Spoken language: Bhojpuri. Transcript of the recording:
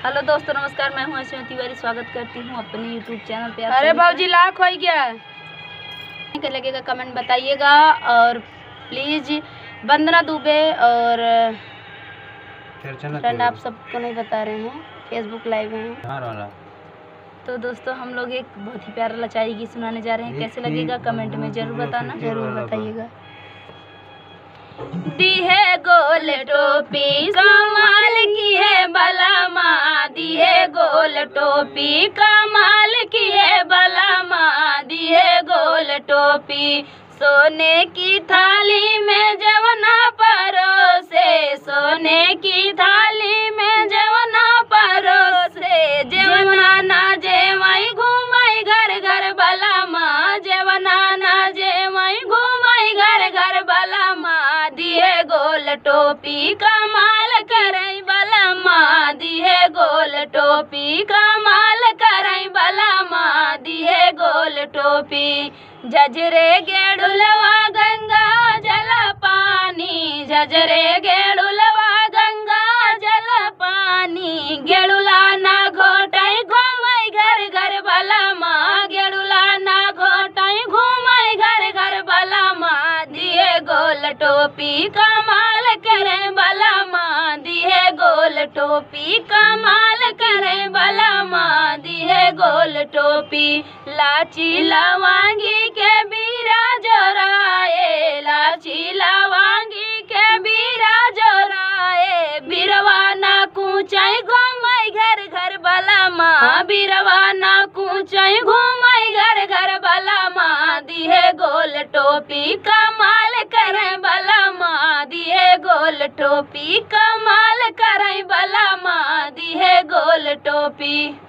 हेलो दोस्तों, नमस्कार। मैं हूं ऐश्वर्या तिवारी, स्वागत करती हूं अपने यूट्यूब चैनल पे। अरे भाजी लाख हो गया क्या लगेगा कमेंट बताइएगा। और प्लीज़ वंदना दुबे और फ्रेंड आप सबको नहीं बता रहे हैं, फेसबुक लाइव हैं। तो दोस्तों हम लोग एक बहुत ही प्यारा लचाई गीत सुनाने जा रहे हैं। कैसे लगेगा कमेंट में ज़रूर बताना, ज़रूर बताइएगा। दी है गोल टोपी कमाल की है बला माँ, दी है गोल टोपी कमाल की है बला माँ, दी है गोल टोपी। सोने की थाली में जवना परोसे, सोने की थाली में जवना परोसे, जवना ना जेवई घूमई घर घर बला माँ, जवना ना जेवई घूमई घर घर बला माँ, दिए गोल टोपी कमाल करई बला माँ, दिए गोल टोपी कमाल करई बला माँ, दिए गोल टोपी। जजरे गेड़ुलवा गंगा जल पानी, जजरे गेड़ुलवा गंगा जल पानी, गेड़ुला ना घोटाई घूमई घर घर बला माँ, गेड़ुला ना घोटाई घूमई घर घर बला माँ, दिए गोल टोपी कमाल करे बला माँ, दिए गोल टोपी कमाल करे बला माँ, दिए गोल टोपी। लाची लवांगी के बीरा जोराए, लाची लवांगी के बीरा जोराए, बिरवा ना कूचाई घूमई घर घर बला माँ, बिरवा ना कूचाई घूमई घर घर बला माँ, दिए गोल टोपी कमाल करे बला माँ, दिए गोल टोपी कमाल करे बला माँ, दिए गोल टोपी।